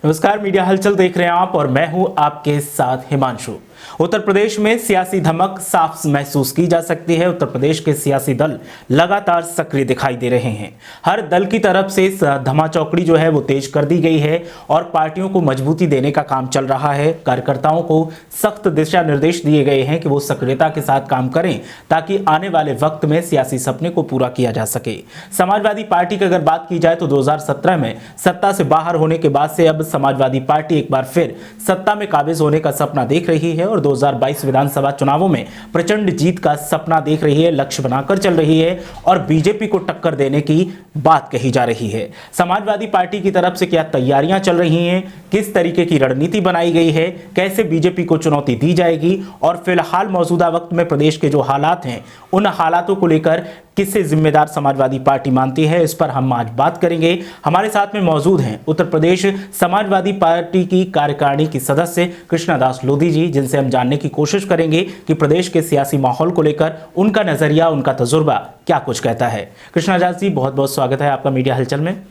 नमस्कार, मीडिया हलचल देख रहे हैं आप और मैं हूं आपके साथ हिमांशु। उत्तर प्रदेश में सियासी धमक साफ महसूस की जा सकती है। उत्तर प्रदेश के सियासी दल लगातार सक्रिय दिखाई दे रहे हैं। हर दल की तरफ से धमाचौकड़ी जो है वो तेज कर दी गई है और पार्टियों को मजबूती देने का काम चल रहा है। कार्यकर्ताओं को सख्त दिशा निर्देश दिए गए हैं कि वो सक्रियता के साथ काम करें ताकि आने वाले वक्त में सियासी सपने को पूरा किया जा सके। समाजवादी पार्टी की अगर बात की जाए तो 2017 में सत्ता से बाहर होने के बाद से अब समाजवादी पार्टी एक बार फिर सत्ता में काबिज होने का सपना देख रही है और 2022 विधानसभा चुनावों में प्रचंड जीत का सपना देख रही है, लक्ष्य बनाकर चल रही है और बीजेपी को टक्कर देने की बात कही जा रही है। समाजवादी पार्टी की तरफ से क्या तैयारियां चल रही हैं, किस तरीके की रणनीति बनाई गई है, कैसे बीजेपी को चुनौती दी जाएगी और फिलहाल मौजूदा वक्त में प्रदेश के जो हालात हैं उन हालातों को लेकर किससे जिम्मेदार समाजवादी पार्टी मानती है, इस पर हम आज बात करेंगे। हमारे साथ में मौजूद हैं उत्तर प्रदेश समाजवादी पार्टी की कार्यकारिणी की सदस्य कृष्णा दास लोधी जी, जिनसे हम जानने की कोशिश करेंगे कि प्रदेश के सियासी माहौल को लेकर उनका नजरिया, उनका तजुर्बा क्या कुछ कहता है। कृष्णा दास जी, बहुत बहुत स्वागत है आपका मीडिया हलचल में।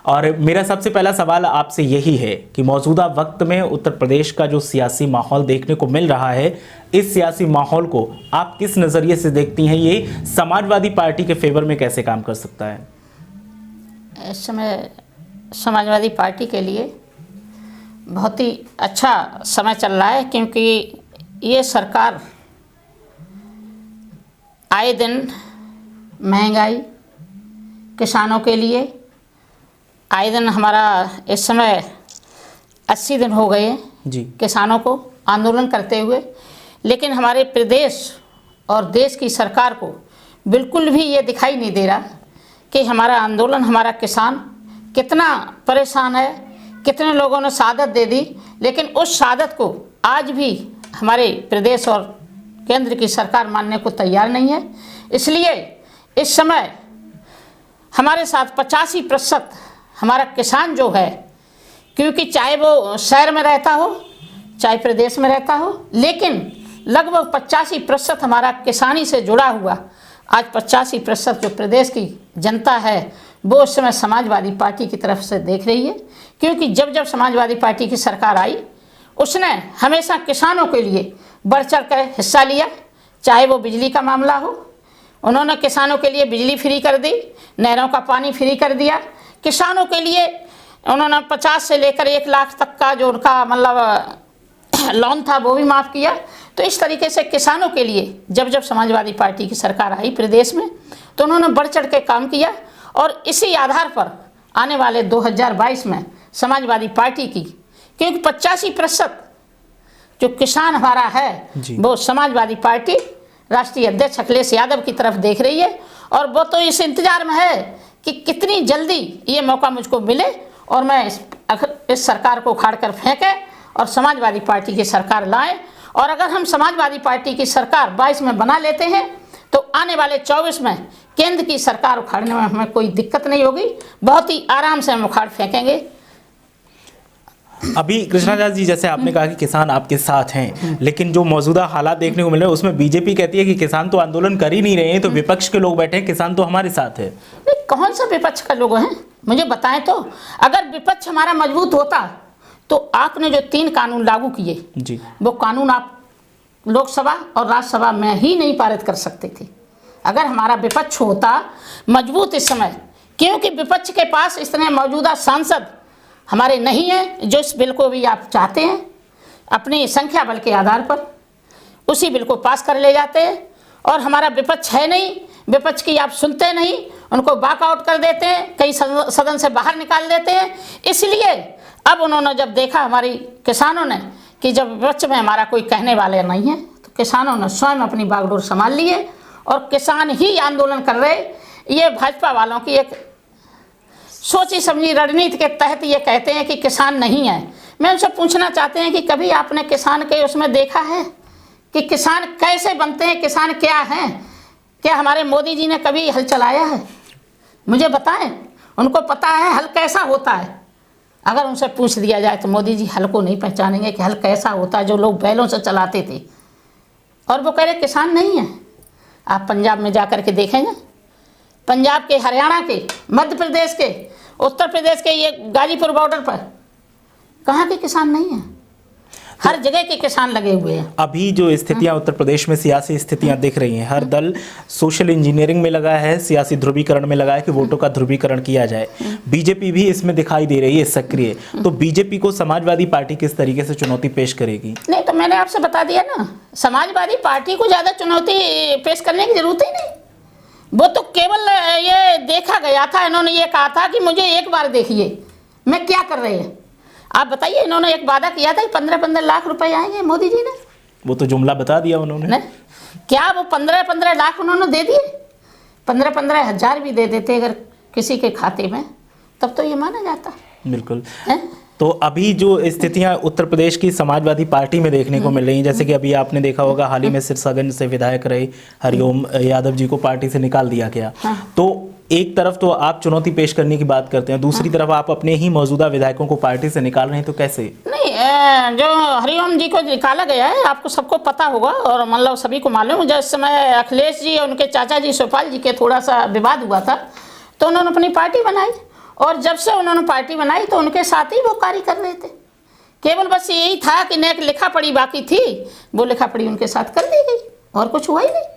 और मेरा सबसे पहला सवाल आपसे यही है कि मौजूदा वक्त में उत्तर प्रदेश का जो सियासी माहौल देखने को मिल रहा है, इस सियासी माहौल को आप किस नज़रिए से देखती हैं? ये समाजवादी पार्टी के फेवर में कैसे काम कर सकता है? इस समय समाजवादी पार्टी के लिए बहुत ही अच्छा समय चल रहा है, क्योंकि ये सरकार आए दिन महंगाई, किसानों के लिए आए दिन हमारा इस समय 80 दिन हो गए जी किसानों को आंदोलन करते हुए, लेकिन हमारे प्रदेश और देश की सरकार को बिल्कुल भी ये दिखाई नहीं दे रहा कि हमारा आंदोलन, हमारा किसान कितना परेशान है, कितने लोगों ने शहादत दे दी, लेकिन उस शहादत को आज भी हमारे प्रदेश और केंद्र की सरकार मानने को तैयार नहीं है। इसलिए इस समय हमारे साथ 85% हमारा किसान जो है, क्योंकि चाहे वो शहर में रहता हो चाहे प्रदेश में रहता हो, लेकिन लगभग 85% हमारा किसानी से जुड़ा हुआ आज 85% जो प्रदेश की जनता है वो उस समय समाजवादी पार्टी की तरफ से देख रही है। क्योंकि जब जब समाजवादी पार्टी की सरकार आई, उसने हमेशा किसानों के लिए बढ़ चढ़ कर हिस्सा लिया। चाहे वो बिजली का मामला हो, उन्होंने किसानों के लिए बिजली फ्री कर दी, नहरों का पानी फ्री कर दिया। किसानों के लिए उन्होंने 50 से लेकर 1 लाख तक का जो उनका मतलब लोन था वो भी माफ़ किया। तो इस तरीके से किसानों के लिए जब जब समाजवादी पार्टी की सरकार आई प्रदेश में, तो उन्होंने बढ़ चढ़ के काम किया और इसी आधार पर आने वाले 2022 में समाजवादी पार्टी की, क्योंकि 85% जो किसान हमारा है वो समाजवादी पार्टी राष्ट्रीय अध्यक्ष अखिलेश यादव की तरफ देख रही है और वो तो इस इंतजार में है कि कितनी जल्दी ये मौका मुझको मिले और मैं इस सरकार को उखाड़ कर फेंके और समाजवादी पार्टी की सरकार लाए। और अगर हम समाजवादी पार्टी की सरकार 22 में बना लेते हैं तो आने वाले 24 में केंद्र की सरकार उखाड़ने में हमें कोई दिक्कत नहीं होगी, बहुत ही आराम से हम उखाड़ फेंकेंगे। अभी कृष्णा दास जी, जैसे आपने कहा कि किसान आपके साथ हैं, लेकिन जो मौजूदा हालात देखने को मिल रहे हैं उसमें बीजेपी कहती है कि किसान तो आंदोलन कर ही नहीं रहे हैं, तो विपक्ष के लोग बैठे हैं, किसान तो हमारे साथ है। कौन सा विपक्ष का लोग हैं मुझे बताएं तो। अगर विपक्ष हमारा मजबूत होता तो आपने जो 3 कानून लागू किए जी, वो कानून आप लोकसभा और राज्यसभा में ही नहीं पारित कर सकते थे अगर हमारा विपक्ष होता मजबूत इस समय। क्योंकि विपक्ष के पास इतने मौजूदा सांसद हमारे नहीं हैं जो इस बिल को भी आप चाहते हैं अपनी संख्या बल के आधार पर उसी बिल को पास कर ले जाते हैं। और हमारा विपक्ष है नहीं, विपक्ष की आप सुनते नहीं, उनको वॉकआउट कर देते हैं, कई सदन से बाहर निकाल देते हैं। इसलिए अब उन्होंने जब देखा हमारी किसानों ने कि जब विपक्ष में हमारा कोई कहने वाले नहीं है, तो किसानों ने स्वयं अपनी बागडोर संभाल ली है और किसान ही आंदोलन कर रहे। ये भाजपा वालों की एक सोची समझी रणनीति के तहत ये कहते हैं कि किसान नहीं है। मैं उनसे पूछना चाहते हैं कि कभी आपने किसान के उसमें देखा है कि किसान कैसे बनते हैं, किसान क्या हैं? क्या हमारे मोदी जी ने कभी हल चलाया है? मुझे बताएं। उनको पता है हल कैसा होता है? अगर उनसे पूछ दिया जाए तो मोदी जी हल को नहीं पहचानेंगे कि हल कैसा होता है जो लोग बैलों से चलाते थे। और वो कह रहे किसान नहीं है। आप पंजाब में जा कर के देखेंगे, पंजाब के, हरियाणा के, मध्य प्रदेश के, उत्तर प्रदेश के, ये गाजीपुर बॉर्डर पर कहाँ के किसान नहीं है? हर जगह के किसान लगे हुए हैं। अभी जो स्थितियां उत्तर प्रदेश में सियासी स्थितियां दिख रही हैं, हर दल सोशल इंजीनियरिंग में लगा है, सियासी ध्रुवीकरण में लगा है कि वोटों का ध्रुवीकरण किया जाए। बीजेपी भी इसमें दिखाई दे रही है सक्रिय। तो बीजेपी को समाजवादी पार्टी किस तरीके से चुनौती पेश करेगी? नहीं, तो मैंने आपसे बता दिया ना, समाजवादी पार्टी को ज़्यादा चुनौती पेश करने की जरूरत ही नहीं। वो तो केवल ये देखा गया था, इन्होंने ये कहा था कि मुझे एक बार देखिए मैं क्या कर रहे हैं। आप बताइए, इन्होंने एक वादा किया था कि 15-15 लाख रुपए आएंगे, मोदी जी ने वो तो जुमला बता दिया उन्होंने। नहीं, क्या वो 15-15 लाख उन्होंने दे दिए? 15-15 हज़ार भी दे देते अगर किसी के खाते में, तब तो ये माना जाता। बिल्कुल है? तो अभी जो स्थितियां उत्तर प्रदेश की समाजवादी पार्टी में देखने को मिल रही हैं, जैसे कि अभी आपने देखा होगा हाल ही में सिरसागंज से विधायक रहे हरिओम यादव जी को पार्टी से निकाल दिया गया। तो एक तरफ तो आप चुनौती पेश करने की बात करते हैं, दूसरी तरफ आप अपने ही मौजूदा विधायकों को पार्टी से निकाल रहे हैं, तो कैसे? नहीं, जो हरिओम जी को निकाला गया है आपको सबको पता होगा, और मतलब सभी को मालूम है। जिस समय अखिलेश जी और उनके चाचा जी शिवपाल जी के थोड़ा सा विवाद हुआ था, तो उन्होंने अपनी पार्टी बनाई, और जब से उन्होंने पार्टी बनाई तो उनके साथ ही वो कार्य कर रहे थे। केवल बस यही था कि नेक लिखा पढ़ी बाकी थी, वो लिखा पढ़ी उनके साथ कर दी गई, और कुछ हुआ ही नहीं।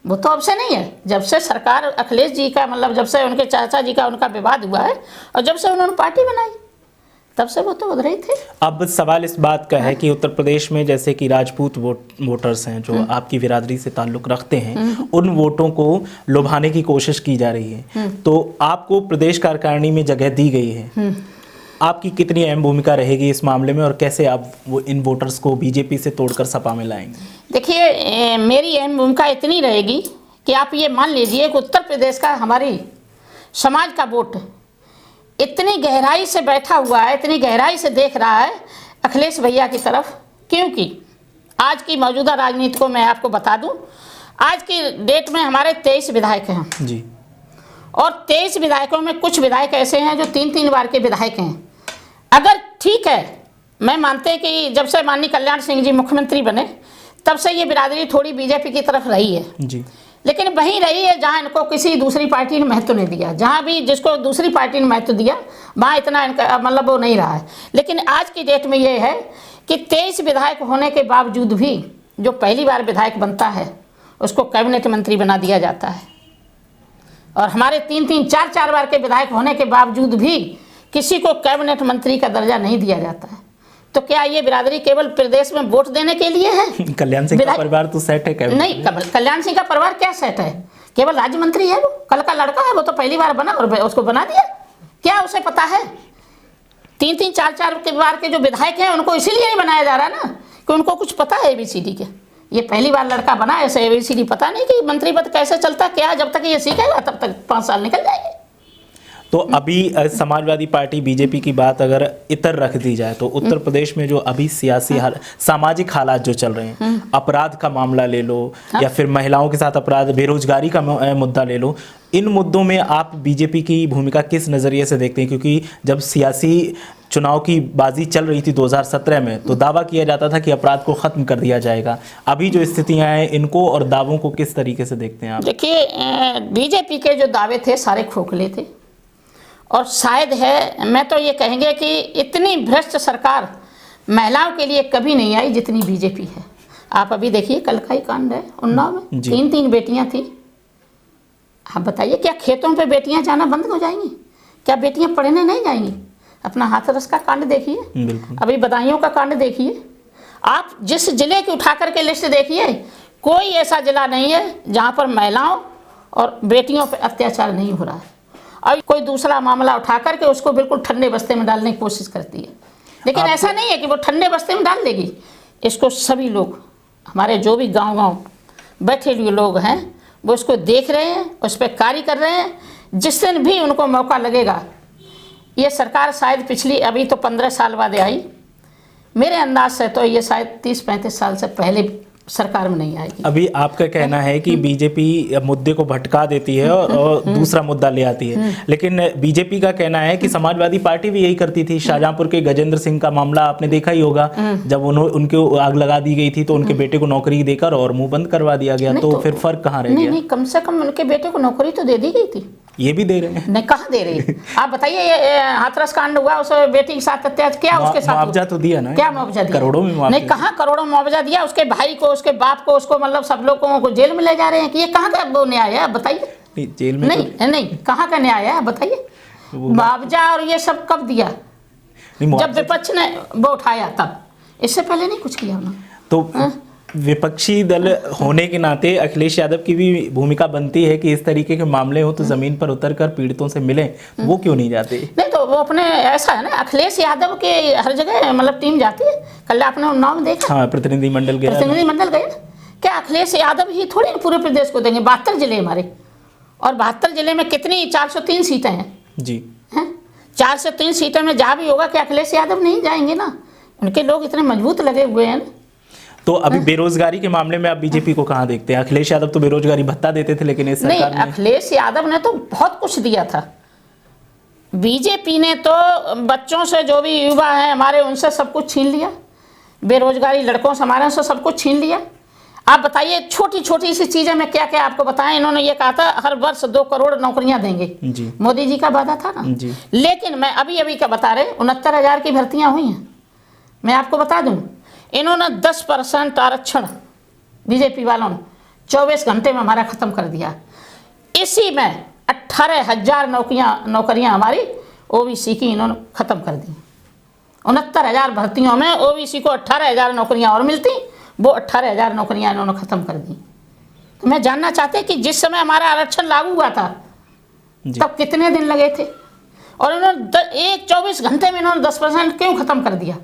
वो तो अब से नहीं है, जब से सरकार अखिलेश जी का मतलब जब से उनके चाचा जी का उनका विवाद हुआ है, और जब से उन्होंने पार्टी बनाई, तब से वो तो उधर ही थे। अब सवाल इस बात का है कि उत्तर प्रदेश में जैसे कि राजपूत वोटर्स हैं जो आपकी बिरादरी से ताल्लुक़ रखते हैं, उन वोटों को लुभाने की कोशिश की जा रही है। तो आपको प्रदेश कार्यकारिणी में जगह दी गई है, आपकी कितनी अहम भूमिका रहेगी इस मामले में, और कैसे आप वो इन वोटर्स को बीजेपी से तोड़कर सपा में लाएंगे? देखिए, मेरी अहम भूमिका इतनी रहेगी कि आप ये मान लीजिए कि उत्तर प्रदेश का हमारी समाज का वोट इतनी गहराई से बैठा हुआ है, इतनी गहराई से देख रहा है अखिलेश भैया की तरफ। क्योंकि आज की मौजूदा राजनीति को मैं आपको बता दूं, आज की डेट में हमारे 23 विधायक हैं जी, और 23 विधायकों में कुछ विधायक ऐसे हैं जो 3-3 बार के विधायक हैं। अगर ठीक है, मैं मानते कि जब से माननीय कल्याण सिंह जी मुख्यमंत्री बने तब से ये बिरादरी थोड़ी बीजेपी की तरफ रही है जी, लेकिन वहीं रही है जहां इनको किसी दूसरी पार्टी ने महत्व नहीं दिया। जहां भी जिसको दूसरी पार्टी ने महत्व दिया वहां इतना इनका मतलब वो नहीं रहा है। लेकिन आज की डेट में ये है कि 23 विधायक होने के बावजूद भी जो पहली बार विधायक बनता है उसको कैबिनेट मंत्री बना दिया जाता है, और हमारे 3-3, 4-4 बार के विधायक होने के बावजूद भी किसी को कैबिनेट मंत्री का दर्जा नहीं दिया जाता है। तो क्या ये बिरादरी केवल प्रदेश में वोट देने के लिए है? कल्याण सिंह का परिवार तो सेट है कैबिनेट? नहीं, कल्याण सिंह का परिवार क्या सेट है? केवल राज्य मंत्री है, वो कल का लड़का है, वो तो पहली बार बना और उसको बना दिया। क्या उसे पता है? 3-3, 4-4 के बार के जो विधायक हैं उनको इसीलिए नहीं बनाया जा रहा ना कि उनको कुछ पता है ABCD के। ये पहली बार लड़का बना, ऐसे ABCD पता नहीं कि मंत्री पद कैसे चलता क्या। जब तक ये सीखेगा तब तक 5 साल निकल जाएंगे। तो अभी समाजवादी पार्टी बीजेपी की बात अगर इतर रख दी जाए तो उत्तर प्रदेश में जो अभी सियासी सामाजिक हालात जो चल रहे हैं, अपराध का मामला ले लो या फिर महिलाओं के साथ अपराध, बेरोजगारी का मुद्दा ले लो, इन मुद्दों में आप बीजेपी की भूमिका किस नज़रिए से देखते हैं? क्योंकि जब सियासी चुनाव की बाजी चल रही थी 2017 में तो दावा किया जाता था कि अपराध को ख़त्म कर दिया जाएगा। अभी जो स्थितियां हैं इनको और दावों को किस तरीके से देखते हैं आप? देखिए, बीजेपी के जो दावे थे सारे खोखले थे, और शायद है, मैं तो ये कहेंगे कि इतनी भ्रष्ट सरकार महिलाओं के लिए कभी नहीं आई जितनी बीजेपी है। आप अभी देखिए, कल का ही कांड है उन्नाव में, 3-3 बेटियां थी। आप बताइए, क्या खेतों पे बेटियां जाना बंद हो जाएंगी? क्या बेटियां पढ़ने नहीं जाएंगी? अपना हाथरस का कांड देखिए, अभी बदायूं का कांड देखिए, आप जिस जिले की उठा करके लिस्ट देखिए, कोई ऐसा जिला नहीं है जहाँ पर महिलाओं और बेटियों पर अत्याचार नहीं हो रहा है। और कोई दूसरा मामला उठा करके उसको बिल्कुल ठंडे बस्ते में डालने की कोशिश करती है, लेकिन ऐसा नहीं है कि वो ठंडे बस्ते में डाल देगी। इसको सभी लोग, हमारे जो भी गांव-गांव बैठे हुए लोग हैं, वो इसको देख रहे हैं, उस पर कार्य कर रहे हैं। जिस दिन भी उनको मौका लगेगा, ये सरकार शायद पिछली अभी तो 15 साल बाद आई, मेरे अंदाज से तो ये शायद 30-35 साल से पहले सरकार में नहीं आएगी। अभी आपका कहना है कि बीजेपी मुद्दे को भटका देती है और दूसरा मुद्दा ले आती है, लेकिन बीजेपी का कहना है कि समाजवादी पार्टी भी यही करती थी। शाहजहांपुर के गजेंद्र सिंह का मामला आपने देखा ही होगा, जब उनको आग लगा दी गई थी तो उनके बेटे को नौकरी देकर और मुंह बंद करवा दिया गया। तो फिर फर्क कहाँ रह गया? नहीं, कम से कम उनके बेटे को नौकरी तो दे दी गई थी। ये भी दे रहे हैं। नहीं, कहाँ दे रही? आप बताइए, ये हाथरस कांड हुआ, उस बेटी के साथ अत्याचार, क्या उसके साथ मुआवजा तो दिया ना? क्या मुआवजा दिया? करोड़ों में मुआवजा। नहीं, कहाँ करोड़ों मुआवजा दिया? उसके भाई को, उसके बाप को, उसको मतलब सब लोगों को जेल में ले जा रहे हैं कि ये कहाँ का वो न्याय है? बताइए। नहीं, जेल में नहीं, कहाँ का न्याय है? बताइए। मुआवजा और ये सब कब दिया? जब विपक्ष ने वो उठाया तब, इससे पहले नहीं कुछ किया उन्होंने। तो विपक्षी दल होने के नाते अखिलेश यादव की भी भूमिका बनती है कि इस तरीके के मामले हो तो जमीन पर उतरकर पीड़ितों से मिलें, वो क्यों नहीं जाते? नहीं, तो वो अपने, ऐसा है ना, अखिलेश यादव के हर जगह मतलब टीम जाती है। कल आपने नाम देखा? हाँ, प्रतिनिधिमंडल गया। प्रतिनिधिमंडल गए। क्या अखिलेश यादव ही थोड़ी पूरे प्रदेश को देंगे? 72 जिले हमारे, और 72 जिले में कितनी 403 सीटें हैं जी, हैं? 403 सीटें में जहाँ भी होगा कि अखिलेश यादव नहीं जाएंगे ना? उनके लोग इतने मजबूत लगे हुए हैं। तो अभी बेरोजगारी के मामले में आप बीजेपी को कहाँ देखते हैं? अखिलेश यादव तो बेरोजगारी भत्ता देते थे, लेकिन इस सरकार नहीं, अखिलेश यादव ने तो बहुत कुछ दिया था। बीजेपी ने तो बच्चों से, जो भी युवा हैं हमारे, उनसे सब कुछ छीन लिया। बेरोजगारी लड़कों से, हमारे से सब कुछ छीन लिया। आप बताइए, छोटी छोटी सी चीज़ें में क्या क्या आपको बताएं। इन्होंने ये कहा था हर वर्ष 2 करोड़ नौकरियां देंगे जी, मोदी जी का वादा था ना जी। लेकिन मैं अभी का बता रहे, 69,000 की भर्तियां हुई हैं। मैं आपको बता दूं, इन्होंने 10% आरक्षण बीजेपी वालों ने 24 घंटे में हमारा ख़त्म कर दिया। इसी में 18,000 नौकरियां हमारी ओबीसी की इन्होंने ख़त्म कर दी। 69,000 भर्तियों में ओबीसी को 18,000 नौकरियां और मिलती, वो 18,000 नौकरियां इन्होंने ख़त्म कर दी। तो मैं जानना चाहते कि जिस समय हमारा आरक्षण लागू हुआ था तब कितने दिन लगे थे, और इन्होंने 24 घंटे में इन्होंने 10% क्यों ख़त्म कर दिया?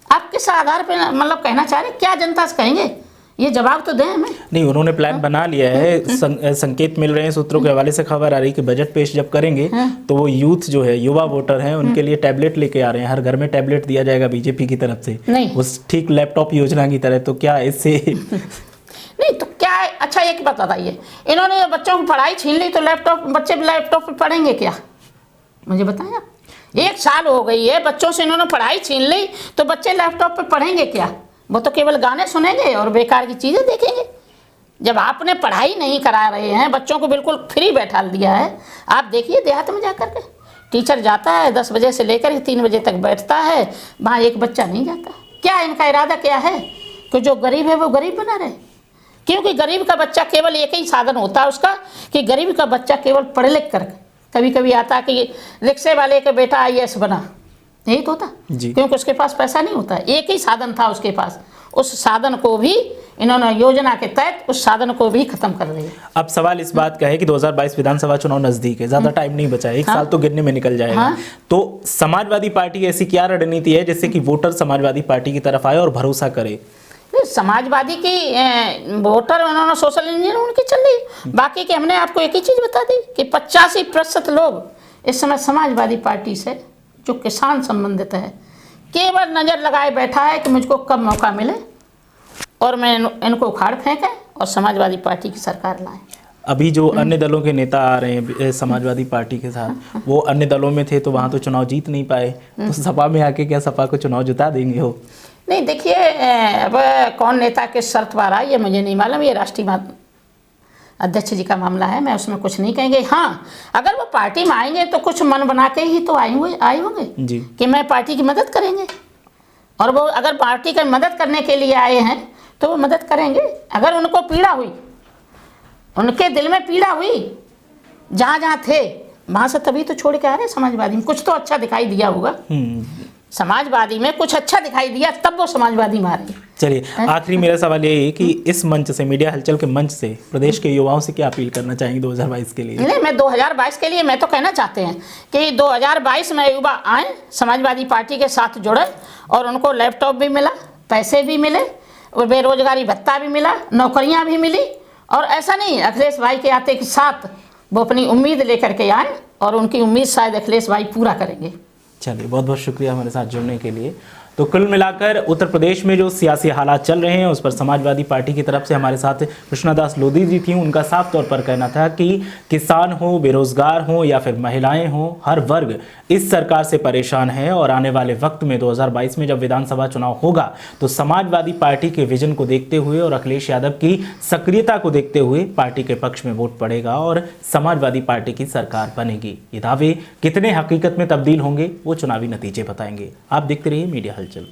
आप किस आधार पे मतलब कहना चाह रहे, क्या जनता से कहेंगे? ये जवाब तो दें हमें। नहीं, उन्होंने प्लान बना लिया है। संकेत मिल रहे हैं, सूत्रों के हवाले से खबर आ रही है कि बजट पेश जब करेंगे तो वो यूथ जो है, युवा वोटर हैं, उनके लिए टैबलेट लेके आ रहे हैं। हर घर में टैबलेट दिया जाएगा बीजेपी की तरफ से, नहीं, उस ठीक लैपटॉप योजना की तरह। तो क्या इससे नहीं तो क्या है? अच्छा, एक बात बताइए, इन्होंने बच्चों की पढ़ाई छीन ली तो बच्चे लैपटॉप पे पढ़ेंगे क्या? मुझे बताएं आप। 1 साल हो गई है, बच्चों से इन्होंने पढ़ाई छीन ली तो बच्चे लैपटॉप पे पढ़ेंगे क्या? वो तो केवल गाने सुनेंगे और बेकार की चीज़ें देखेंगे। जब आपने पढ़ाई नहीं करा रहे हैं, बच्चों को बिल्कुल फ्री बैठा दिया है। आप देखिए देहात में जा कर के, टीचर जाता है 10 बजे से लेकर 3 बजे तक बैठता है, वहाँ एक बच्चा नहीं जाता। क्या इनका इरादा क्या है कि जो गरीब है वो गरीब बना रहे? क्योंकि गरीब का बच्चा केवल एक ही साधन होता है उसका, कि गरीब का बच्चा केवल पढ़ लिख कर, कभी कभी आता कि रिक्शे वाले का बेटा IAS बना, यही तो होता, क्योंकि उसके पास पैसा नहीं होता। एक ही साधन था उसके पास, उस साधन को भी इन्होंने योजना के तहत उस साधन को भी खत्म कर दिया। अब सवाल इस बात का है कि 2022 विधानसभा चुनाव नजदीक है, ज्यादा टाइम नहीं बचा है, 1 साल तो गिनने में निकल जाएगा। तो समाजवादी पार्टी की ऐसी क्या रणनीति है जिससे कि वोटर समाजवादी पार्टी की तरफ आए और भरोसा करे? समाजवादी की वोटर उन्होंने सोशल इंजीनियरिंग उनकी चल रही। बाकी के हमने आपको एक ही चीज़ बता दी कि 85% लोग इस समय समाजवादी पार्टी से, जो किसान संबंधित है, केवल नज़र लगाए बैठा है कि मुझको कब मौका मिले और मैं इनको उखाड़ फेंकें और समाजवादी पार्टी की सरकार लाएं। अभी जो अन्य दलों के नेता आ रहे हैं समाजवादी पार्टी के साथ, वो अन्य दलों में थे तो वहाँ तो चुनाव जीत नहीं पाए, तो सपा में आके क्या सपा को चुनाव जिता देंगे हो? नहीं, देखिए, अब कौन नेता के शर्त पर आए ये मुझे नहीं मालूम, ये राष्ट्रीय अध्यक्ष जी का मामला है, मैं उसमें कुछ नहीं कहेंगे। हाँ, अगर वो पार्टी में आएंगे तो कुछ मन बना के ही तो आए होंगे कि मैं पार्टी की मदद करेंगे, और वो अगर पार्टी की मदद करने के लिए आए हैं तो वो मदद करेंगे। अगर उनको पीड़ा हुई, उनके दिल में पीड़ा हुई, जहाँ जहाँ थे वहाँ से, तभी तो छोड़ के आ रहे। समाजवादी में कुछ तो अच्छा दिखाई दिया होगा, समाजवादी में कुछ अच्छा दिखाई दिया, तब वो समाजवादी में आ रही। चलिए, आखिरी मेरा सवाल ये है कि इस मंच से, मीडिया हलचल के मंच से, प्रदेश के युवाओं से क्या अपील करना चाहेंगे 2022 के लिए? नहीं, मैं 2022 के लिए मैं तो कहना चाहते हैं कि 2022 में युवा आए, समाजवादी पार्टी के साथ जुड़े, और उनको लैपटॉप भी मिला, पैसे भी मिले, और बेरोजगारी भत्ता भी मिला, नौकरियां भी मिली। और ऐसा नहीं, अखिलेश भाई के आते के साथ वो अपनी उम्मीद लेकर के आए, और उनकी उम्मीद शायद अखिलेश भाई पूरा करेंगे। चलिए, बहुत बहुत शुक्रिया हमारे साथ जुड़ने के लिए। तो कुल मिलाकर उत्तर प्रदेश में जो सियासी हालात चल रहे हैं उस पर समाजवादी पार्टी की तरफ से हमारे साथ कृष्णादास लोधी जी थी। उनका साफ तौर पर कहना था कि किसान हो, बेरोजगार हो या फिर महिलाएं हो, हर वर्ग इस सरकार से परेशान है और आने वाले वक्त में 2022 में जब विधानसभा चुनाव होगा तो समाजवादी पार्टी के विजन को देखते हुए और अखिलेश यादव की सक्रियता को देखते हुए पार्टी के पक्ष में वोट पड़ेगा और समाजवादी पार्टी की सरकार बनेगी। ये दावे कितने हकीकत में तब्दील होंगे वो चुनावी नतीजे बताएंगे। आप देखते रहिए मीडिया हलचल।